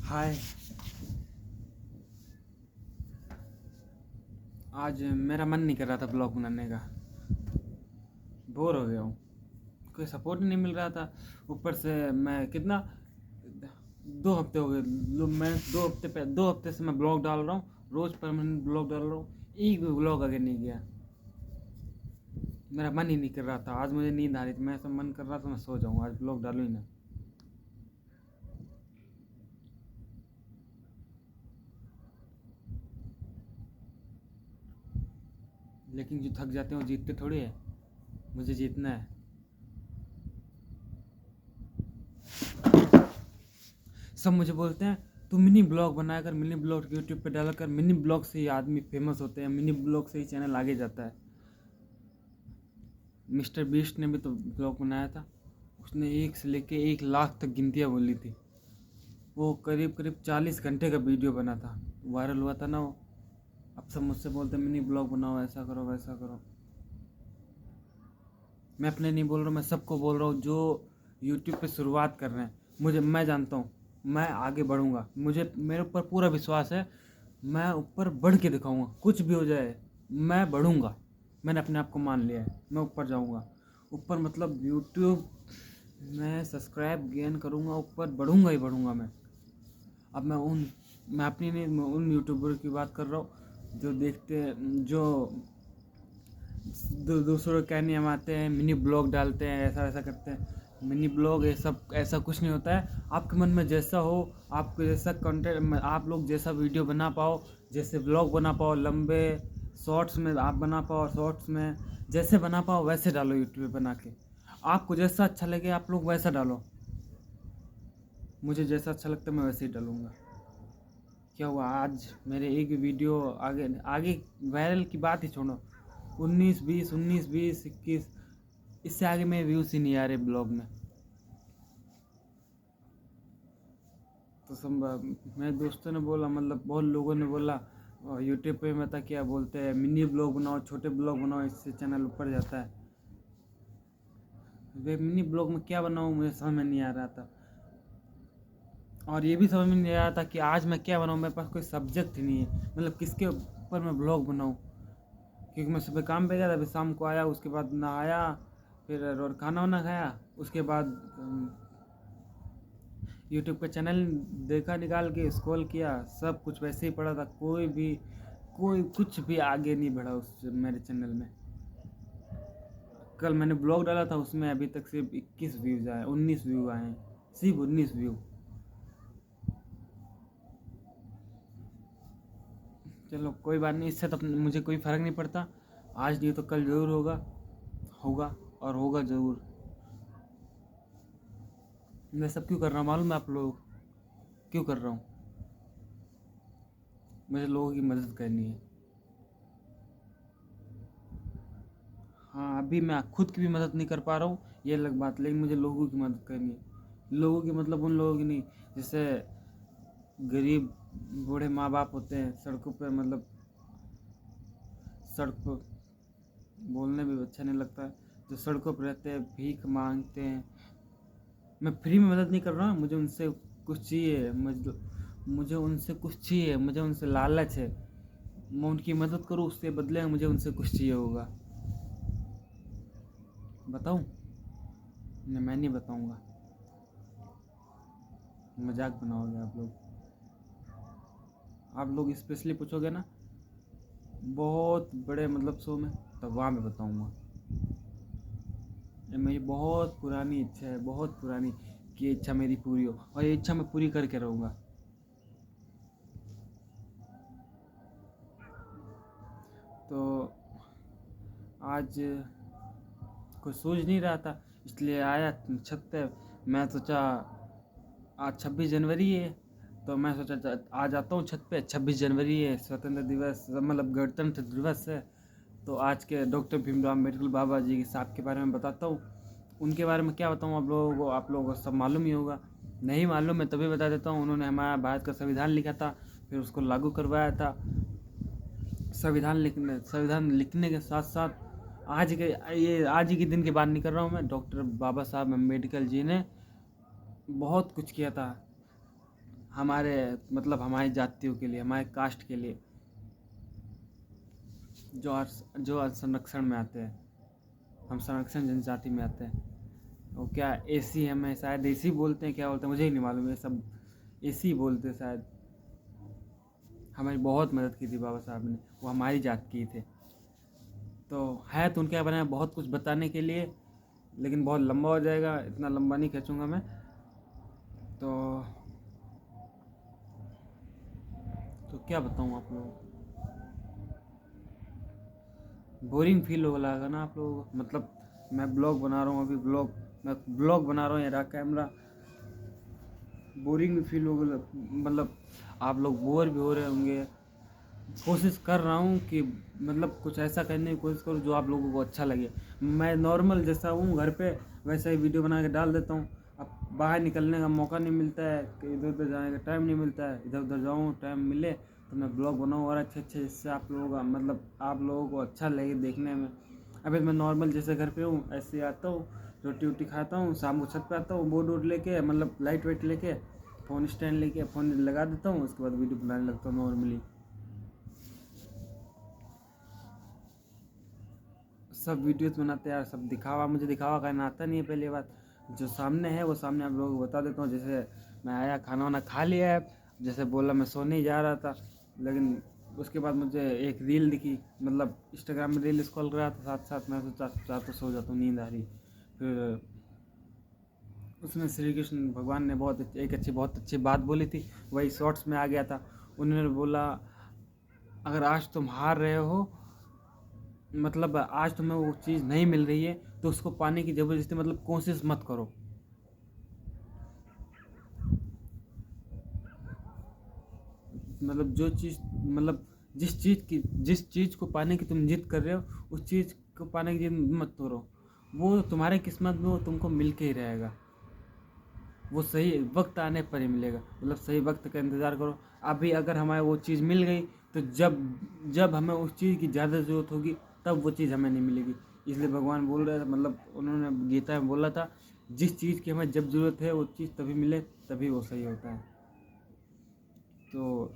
हाय। आज मेरा मन नहीं कर रहा था ब्लॉग बनाने का। बोर हो गया हूँ। कोई सपोर्ट नहीं मिल रहा था। ऊपर से मैं कितना 2 हफ्ते हो गए। मैं 2 हफ्ते से मैं ब्लॉग डाल रहा हूँ। रोज़ परमानेंट ब्लॉग डाल रहा हूँ। एक भी ब्लॉग आगे नहीं गया। मेरा मन ही नहीं कर रहा था। आज मुझे नींद आ रही थी। मैं ऐसा मन कर रहा था मैं सो जाऊँ, आज ब्लॉग डालूँ ही ना। लेकिन जो थक जाते हैं वो जीतते थोड़ी है। मुझे जीतना है। सब मुझे बोलते हैं तू मिनी ब्लॉग बनाया कर, मिनी ब्लॉग यूट्यूब पे डाला कर, मिनी ब्लॉग से ही आदमी फेमस होते हैं, मिनी ब्लॉग से ही चैनल आगे जाता है। मिस्टर बीस्ट ने भी तो ब्लॉग बनाया था। उसने 1 से लेके 1 लाख तक गिनतियाँ बोली थी। वो करीब करीब 40 घंटे का वीडियो बना था, वायरल हुआ था ना वो। अब सब मुझसे बोलते हैं मिनी ब्लॉग बनाओ, ऐसा करो वैसा करो। मैं अपने नहीं बोल रहा हूँ, मैं सबको बोल रहा हूँ जो यूट्यूब पे शुरुआत कर रहे हैं। मैं जानता हूँ मैं आगे बढ़ूँगा। मुझे मेरे ऊपर पूरा विश्वास है। मैं ऊपर बढ़ के दिखाऊँगा, कुछ भी हो जाए मैं बढ़ूँगा। मैंने अपने आप को मान लिया है, मैं ऊपर जाऊँगा। ऊपर मतलब यूट्यूब में सब्सक्राइब गेन करूँगा, ऊपर बढ़ूँगा ही बढ़ूँगा मैं। अब मैं अपनी नहीं, मैं उन यूट्यूबर की बात कर रहा हूँ जो देखते हैं, जो दूसरों के कहने हम आते हैं, मिनी ब्लॉग डालते हैं, ऐसा वैसा करते हैं। मिनी ब्लॉग ये सब ऐसा कुछ नहीं होता है। आपके मन में जैसा हो, आपको जैसा कंटेंट, आप लोग जैसा वीडियो बना पाओ, जैसे ब्लॉग बना पाओ, लंबे शॉर्ट्स में आप बना पाओ, शॉर्ट्स में जैसे बना पाओ वैसे डालो यूट्यूब पे बना के। आपको जैसा अच्छा लगे आप लोग वैसा डालो। मुझे जैसा अच्छा लगता है मैं वैसे ही डालूँगा। क्या हुआ आज मेरे एक भी वीडियो आगे आगे वायरल की बात ही छोड़ो। 19 20 इससे आगे में व्यूज़ ही नहीं आ रहे ब्लॉग में। तो सब मेरे दोस्तों ने बोला, मतलब बहुत लोगों ने बोला यूट्यूब पे बता क्या बोलते हैं, मिनी ब्लॉग बनाओ, छोटे ब्लॉग बनाओ, इससे चैनल ऊपर जाता है। वे मिनी ब्लॉग में क्या बनाऊँ मुझे समझ में नहीं आ रहा था। और ये भी समझ में नहीं आ रहा था कि आज मैं क्या बनाऊँ। मेरे पास कोई सब्जेक्ट ही नहीं है, मतलब किसके ऊपर मैं ब्लॉग बनाऊँ। क्योंकि मैं सुबह काम पे गया था, फिर शाम को आया, उसके बाद नहाया, फिर और खाना वाना खाया, उसके बाद यूट्यूब का चैनल देखा, निकाल के स्क्रॉल किया, सब कुछ वैसे ही पड़ा था। कोई कुछ भी आगे नहीं बढ़ा उस मेरे चैनल में। कल मैंने ब्लॉग डाला था, उसमें अभी तक सिर्फ 21 व्यूज़ आए, 19 व्यू आए हैं, सिर्फ 19 व्यू। चलो कोई बात नहीं, इससे तो मुझे कोई फ़र्क नहीं पड़ता। आज नहीं तो कल ज़रूर होगा और होगा ज़रूर। मैं सब क्यों कर रहा हूँ मालूम है आप लोग? क्यों कर रहा हूँ? मुझे लोगों की मदद करनी है। हाँ, अभी मैं खुद की भी मदद नहीं कर पा रहा हूँ, ये अलग बात, लेकिन मुझे लोगों की मदद करनी है। लोगों की मतलब उन लोगों की नहीं, जैसे गरीब बूढ़े माँ बाप होते हैं सड़कों पर, मतलब सड़क पर बोलने भी अच्छा नहीं लगता है, जो सड़कों पर रहते हैं, भीख मांगते हैं। मैं फ्री में मदद नहीं कर रहा हूँ, मुझे उनसे कुछ चाहिए, मुझे उनसे कुछ चाहिए, मुझे उनसे लालच है। मैं उनकी मदद करूँ, उसके बदले में मुझे उनसे कुछ चाहिए होगा। बताऊँ? नहीं, मैं नहीं बताऊँगा। मजाक बनाओगे आप लोग। आप लोग स्पेशली पूछोगे ना बहुत बड़े मतलब शो में, तब वहाँ मैं बताऊँगा। ये मेरी बहुत पुरानी इच्छा है, बहुत पुरानी, कि ये इच्छा मेरी पूरी हो, और ये इच्छा मैं पूरी करके रहूँगा। तो आज कुछ सोच नहीं रहा था, इसलिए आया छत पे। मैं सोचा आज 26 जनवरी है, तो मैं सोचा आ जाता हूँ छत पे। 26 जनवरी है, स्वतंत्र दिवस, मतलब गणतंत्र दिवस है। तो आज के डॉक्टर भीमराव अम्बेडकर बाबा जी साहब के बारे में बताता हूँ। उनके बारे में क्या बताऊँ आप लोगों को सब मालूम ही होगा। नहीं मालूम मैं तभी बता देता हूँ। उन्होंने हमारा भारत का संविधान लिखा था, फिर उसको लागू करवाया था। संविधान लिखने के साथ साथ आज ही के दिन की बात नहीं कर रहा हूँ मैं। डॉक्टर बाबा साहब अम्बेडकर जी ने बहुत कुछ किया था हमारे मतलब हमारी जातियों के लिए, हमारे कास्ट के लिए, जो संरक्षण में आते हैं, हम संरक्षण जनजाति में आते हैं। वो क्या एसी, हमें शायद एसी बोलते हैं, क्या बोलते हैं मुझे ही नहीं मालूम, ये सब एसी बोलते हैं शायद। हमारी बहुत मदद की थी बाबा साहब ने, वो हमारी जात की थे। तो है तो उनके बारे में बहुत कुछ बताने के लिए, लेकिन बहुत लंबा हो जाएगा, इतना लंबा नहीं खींचूंगा मैं। तो क्या बताऊँ आप लोगों को, बोरिंग फील हो लगा ना आप लोगों को। मतलब मैं ब्लॉग बना रहा हूँ अभी, मैं ब्लॉग बना रहा हूँ, ये रहा कैमरा, बोरिंग भी फील हो गया। मतलब आप लोग बोर भी हो रहे होंगे। कोशिश कर रहा हूँ कि मतलब कुछ ऐसा करने की कोशिश करूँ जो आप लोगों को अच्छा लगे। मैं नॉर्मल जैसा हूँ घर पे वैसा ही वीडियो बना के डाल देता हूँ। अब बाहर निकलने का मौका नहीं मिलता है, कि इधर उधर जाने का टाइम नहीं मिलता है। इधर उधर जाऊँ, टाइम मिले तो मैं ब्लॉग बनाऊँ और अच्छे जिससे आप लोगों का मतलब आप लोगों को अच्छा लगे देखने में। अभी मैं नॉर्मल जैसे घर पे हूँ ऐसे ही आता हूँ, रोटी वोटी खाता हूँ, शाम को छत पे आता हूँ, बोर्ड वोर्ड लेके, मतलब लाइट वाइट लेके, फ़ोन स्टैंड लेके फ़ोन लगा देता हूँ, उसके बाद वीडियो बनाने लगता हूँ नॉर्मली। सब वीडियोस बनाते हैं यार, सब दिखावा, मुझे दिखावा करना आता नहीं है। पहली बात जो सामने है वो सामने आप लोगों को बता देता हूँ। जैसे मैं आया, खाना वाना खा लिया है, जैसे बोला मैं सोने ही जा रहा था, लेकिन उसके बाद मुझे एक रील दिखी, मतलब इंस्टाग्राम में रील स्क्रॉल कर रहा था, साथ साथ मैं सोचा तो सो जाता हूँ, नींद आ रही। फिर उसमें श्री कृष्ण भगवान ने बहुत अच्छी बात बोली थी, वही शॉर्ट्स में आ गया था। उन्होंने बोला अगर आज तुम हार रहे हो, मतलब आज तुम्हें वो चीज़ नहीं मिल रही है तो उसको पाने की ज़बरदस्ती मतलब कोशिश मत करो। मतलब जो चीज़ मतलब जिस चीज़ को पाने की तुम जिद कर रहे हो, उस चीज़ को पाने की जिद मत करो। वो तुम्हारे किस्मत में वो तुमको मिल के ही रहेगा, वो सही वक्त आने पर ही मिलेगा। मतलब सही वक्त का इंतज़ार करो। अभी अगर हमें वो चीज़ मिल गई तो जब जब हमें उस चीज़ की ज़्यादा ज़रूरत होगी तब वो चीज़ हमें नहीं मिलेगी। इसलिए भगवान बोल रहे थे, मतलब उन्होंने गीता में बोला था, जिस चीज़ की हमें जब ज़रूरत है वो चीज़ तभी मिले, तभी वो सही होता है। तो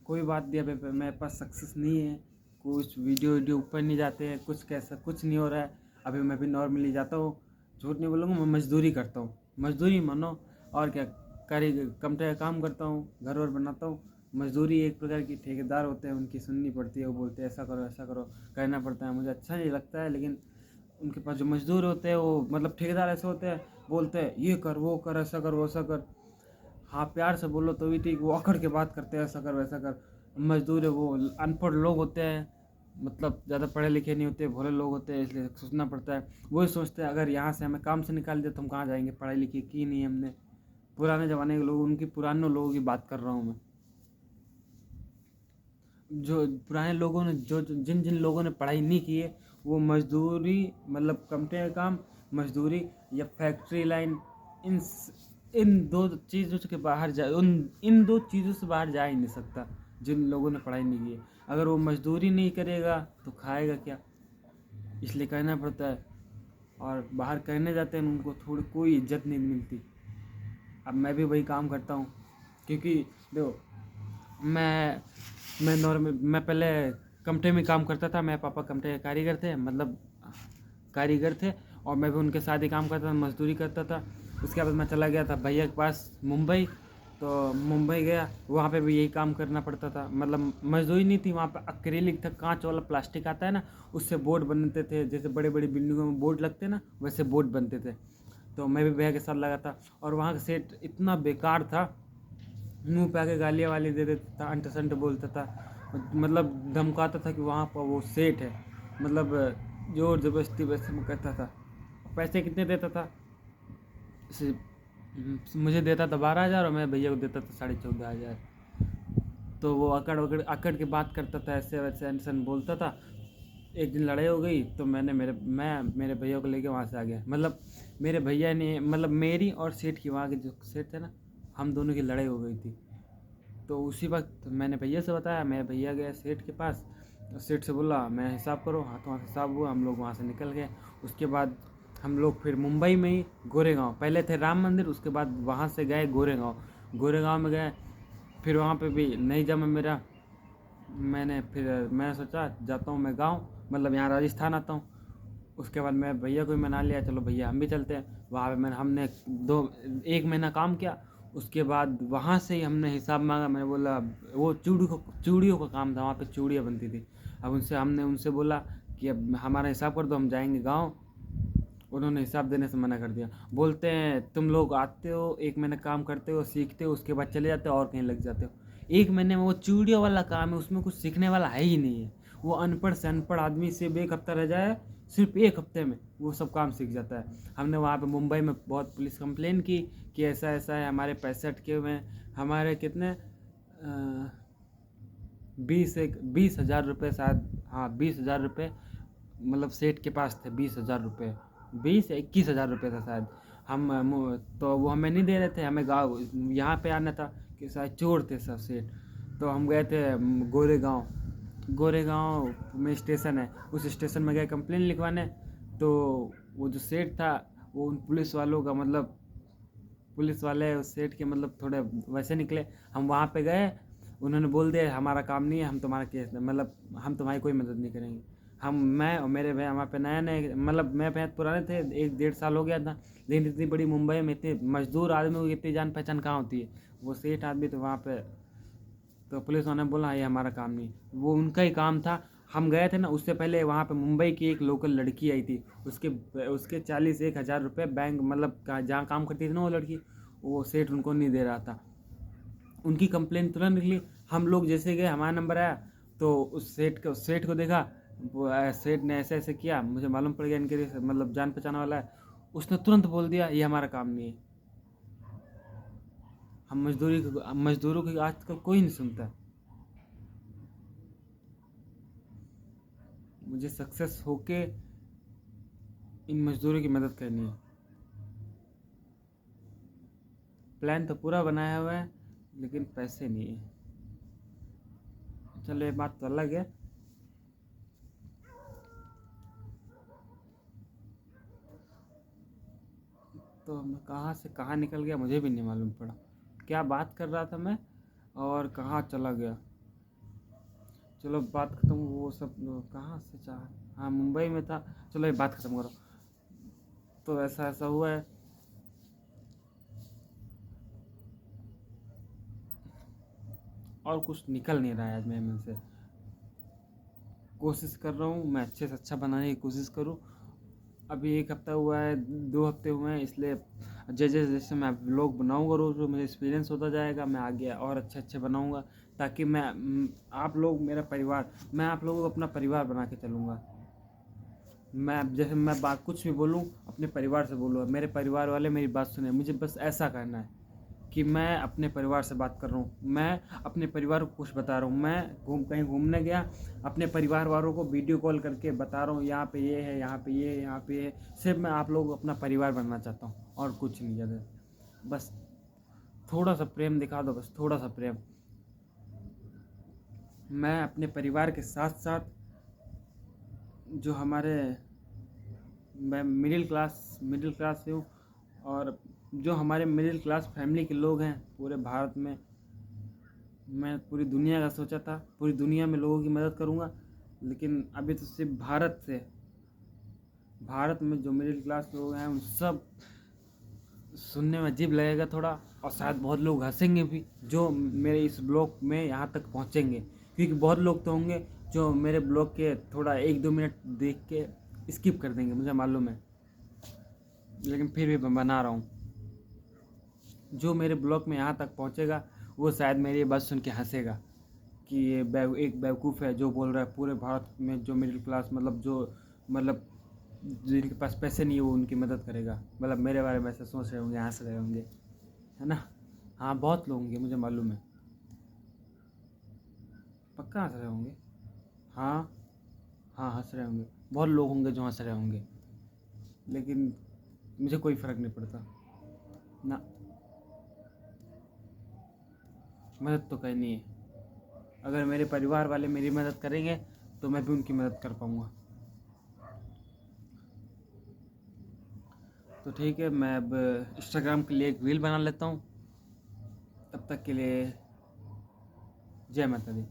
कोई बात नहीं, अभी मेरे पास सक्सेस नहीं है, कुछ वीडियो ऊपर नहीं जाते हैं, कुछ कैसा कुछ नहीं हो रहा है। अभी मैं भी नॉर्मली जाता हूँ, झूठ नहीं बोलूँगा, मैं मजदूरी करता हूँ, मजदूरी मानो और क्या, कंप्यूटर का काम करता हूँ, घर वर बनाता हूँ। मजदूरी एक प्रकार की, ठेकेदार होते हैं उनकी सुननी पड़ती है, वो बोलते हैं ऐसा करो करना पड़ता है। मुझे अच्छा नहीं लगता है, लेकिन उनके पास जो मजदूर होते हैं वो मतलब ठेकेदार ऐसे होते हैं, बोलते हैं ये कर वो कर, ऐसा कर वैसा कर। हाँ प्यार से बोलो तो भी ठीक, वो अकड़ के बात करते हैं, ऐसा कर वैसा कर। मजदूर है वो अनपढ़ लोग होते हैं, मतलब ज़्यादा पढ़े लिखे नहीं होते, भोले लोग होते हैं, इसलिए सोचना पड़ता है। वही सोचते हैं अगर यहाँ से हमें काम से निकाल दिया तो हम कहाँ जाएंगे, पढ़ाई लिखी की नहीं हमने। पुराने ज़माने के लोग, उनकी पुराने लोगों की बात कर रहा हूँ मैं। जो पुराने लोगों ने जो जिन जिन लोगों ने पढ़ाई नहीं की है, वो मजदूरी मतलब कंपनी का काम, मजदूरी या फैक्ट्री लाइन, इन इन दो चीज़ों के बाहर जा उन इन दो चीज़ों से बाहर जा ही नहीं सकता जिन लोगों ने पढ़ाई नहीं की है। अगर वो मजदूरी नहीं करेगा तो खाएगा क्या, इसलिए कहना पड़ता है। और बाहर करने जाते हैं उनको थोड़ी कोई इज्जत नहीं मिलती। अब मैं भी वही काम करता हूँ, क्योंकि देखो मैं पहले कमटे में काम करता था। मेरे पापा कमटे के कारीगर थे, मतलब कारीगर थे, और मैं भी उनके साथ ही काम करता था, मजदूरी करता था। उसके बाद मैं चला गया था भैया के पास मुंबई, तो मुंबई गया, वहाँ पे भी यही काम करना पड़ता था। मतलब मजदूरी नहीं थी वहाँ पे, एक्रेलिक था, कांच वाला प्लास्टिक आता है ना, उससे बोर्ड बनते थे, जैसे बड़े बड़ी बिल्डिंगों में बोर्ड लगते हैं ना, वैसे बोर्ड बनते थे। तो मैं भी भैया के साथ लगा था, और वहाँ का सेट इतना बेकार था, मुंह पे आके गालियाँ वाली दे देता था, अंट संट बोलता था, मतलब धमकाता था कि वहाँ पर वो सेठ है, मतलब जोर जबरदस्ती वैसे में करता था। पैसे कितने देता था, मुझे देता था 12,000 और मैं भैया को देता था 14,500। तो वो अकड़ के बात करता था, ऐसे वैसे अनसन बोलता था। एक दिन लड़ाई हो गई तो मेरे भैया को लेके वहाँ से आ गया। मतलब मेरे भैया ने, मतलब मेरी और सेठ की, वहाँ के जो सेठ थे ना, हम दोनों की लड़ाई हो गई थी। तो उसी वक्त मैंने भैया से बताया, मेरे भैया गया सेठ के पास, सेठ से बोला मैं हिसाब करो, हाथों हाथ हिसाब हुआ, हम लोग वहाँ से निकल गए। उसके बाद हम लोग फिर मुंबई में ही गोरेगांव, पहले थे राम मंदिर, उसके बाद वहाँ से गए गोरेगांव। गोरेगांव में गए, फिर वहाँ पे भी नहीं जमा मेरा। मैं सोचा जाता हूँ मैं गाँव, मतलब यहाँ राजस्थान आता हूँ। उसके बाद मैं भैया को भी मना लिया, चलो भैया हम भी चलते हैं वहाँ पे। हमने 1 महीना काम किया। उसके बाद वहाँ से ही हमने हिसाब मांगा। मैंने बोला, वो चूड़ियों का काम था, वहाँ पे चूड़ियाँ बनती थी। अब हमने उनसे बोला कि अब हमारा हिसाब कर दो, हम जाएंगे गाँव। उन्होंने हिसाब देने से मना कर दिया। बोलते हैं तुम लोग आते हो, 1 महीना काम करते हो, सीखते हो, उसके बाद चले जाते हो और कहीं लग जाते हो। 1 महीने में वो चूड़ियों वाला काम है, उसमें कुछ सीखने वाला है ही नहीं है। वो अनपढ़ से अनपढ़ आदमी सिर्फ 1 हफ्ता रह जाए, सिर्फ 1 हफ्ते में वो सब काम सीख जाता है। हमने वहाँ पे मुंबई में बहुत पुलिस कंप्लेन की कि ऐसा ऐसा है, हमारे पैसे अटके हुए हैं। हमारे कितने 20,000 रुपये शायद, हाँ 20,000 रुपये, मतलब सेठ के पास थे 20,000 रुपये, 20 या 21,000 रुपये था शायद। तो वो हमें नहीं दे रहे थे, हमें गाँव यहाँ पे आना था कि शायद चोर थे सब सेठ। तो हम गए थे गोरेगांव। गोरेगांव में स्टेशन है, उस स्टेशन में गए कंप्लेन लिखवाने। तो वो जो सेठ था, वो उन पुलिस वालों का मतलब, पुलिस वाले उस सेठ के मतलब थोड़े वैसे निकले। हम वहाँ पे गए, उन्होंने बोल दिया हमारा काम नहीं है, हम तुम्हारा केस मतलब हम तुम्हारी कोई मदद नहीं करेंगे। मैं और मेरे भैया वहाँ पे नए नए, मतलब मैं भैया पुराने थे, 1 डेढ़ साल हो गया था। लेकिन इतनी बड़ी मुंबई में इतने मजदूर आदमी को इतनी जान पहचान कहाँ होती है। वो सेठ आदमी तो वहाँ पे, तो पुलिस वाले ने बोला ये हमारा काम नहीं, वो उनका ही काम था। हम गए थे ना, उससे पहले वहाँ पे मुंबई की एक लोकल लड़की आई थी। उसके उसके 40-1 हज़ार रुपये बैंक, मतलब जहाँ काम करती थी ना वो लड़की, वो सेठ उनको नहीं दे रहा था। उनकी कंप्लेन तुरंत निकली। हम लोग जैसे गए, हमारा नंबर आया, तो उस सेठ को देखा। सेठ ने ऐसे ऐसे किया, मुझे मालूम पड़ गया इनके मतलब जान पहचान वाला है। उसने तुरंत बोल दिया ये हमारा काम नहीं है। हम मजदूरों की आजकल कोई नहीं सुनता है। मुझे सक्सेस होके इन मजदूरों की मदद करनी है। प्लान तो पूरा बनाया हुआ है, लेकिन पैसे नहीं है। चलो ये बात तो अलग है। तो मैं कहाँ से कहाँ निकल गया मुझे भी नहीं मालूम पड़ा। क्या बात कर रहा था मैं और कहाँ चला गया। चलो बात खत्म, वो सब कहाँ से चाह, हाँ मुंबई में था। चलो ये बात खत्म करो। तो ऐसा ऐसा हुआ है। और कुछ निकल नहीं रहा है आज मेरे मन से। कोशिश कर रहा हूँ मैं अच्छे से अच्छा बनाने की कोशिश करूँ। अभी 1 हफ्ता हुआ है, 2 हफ्ते हुए हैं, इसलिए जैसे जैसे मैं व्लॉग बनाऊँगा रोज़ रोज़ मुझे एक्सपीरियंस होता जाएगा। मैं आगे और अच्छे अच्छे बनाऊँगा, ताकि आप लोग मेरा परिवार, मैं आप लोगों को अपना परिवार बना के चलूँगा। मैं जैसे मैं बात कुछ भी बोलूँ अपने परिवार से बोलूँ, मेरे परिवार वाले मेरी बात सुने। मुझे बस ऐसा करना है कि मैं अपने परिवार से बात कर रहा हूँ, मैं अपने परिवार को कुछ बता रहा हूँ। मैं कहीं घूमने गया, अपने परिवार वालों को वीडियो कॉल करके बता रहा हूँ यहाँ पे ये है, यहाँ पे ये है, यहाँ पे ये है। सिर्फ मैं आप लोगों को अपना परिवार बनना चाहता हूँ और कुछ नहीं ज़्यादा। बस थोड़ा सा प्रेम दिखा दो, बस थोड़ा सा प्रेम। मैं अपने परिवार के साथ साथ जो हमारे, मैं मिडिल क्लास से हूँ, और जो हमारे मिडिल क्लास फैमिली के लोग हैं पूरे भारत में, मैं पूरी दुनिया का सोचा था पूरी दुनिया में लोगों की मदद करूँगा। लेकिन अभी तो सिर्फ भारत में जो मिडिल क्लास लोग हैं उन सब, सुनने में अजीब लगेगा थोड़ा, और शायद बहुत लोग हंसेंगे भी जो मेरे इस ब्लॉग में यहाँ तक पहुँचेंगे। क्योंकि बहुत लोग तो होंगे जो मेरे ब्लॉग के थोड़ा 1-2 मिनट देख के स्किप कर देंगे, मुझे मालूम है। लेकिन फिर भी मैं बना रहा हूँ। जो मेरे ब्लॉग में यहाँ तक पहुँचेगा वो शायद मेरी ये बात सुन के हंसेगा कि ये एक बेवकूफ़ है जो बोल रहा है पूरे भारत में जो मिडिल क्लास, मतलब मतलब जिनके पास पैसे नहीं है वो उनकी मदद करेगा। मतलब मेरे बारे में ऐसा सोच रहे होंगे, हंस रहे होंगे, है ना। हाँ बहुत लोग होंगे, मुझे मालूम है, पक्का हंस रहे होंगे। हाँ हाँ हंस रहे होंगे, बहुत लोग होंगे जो हंस रहे होंगे। लेकिन मुझे कोई फ़र्क नहीं पड़ता ना, मदद तो करनी है। अगर मेरे परिवार वाले मेरी मदद करेंगे तो मैं भी उनकी मदद कर पाऊँगा। तो ठीक है, मैं अब इंस्टाग्राम के लिए एक रील बना लेता हूँ। तब तक के लिए जय माता दी।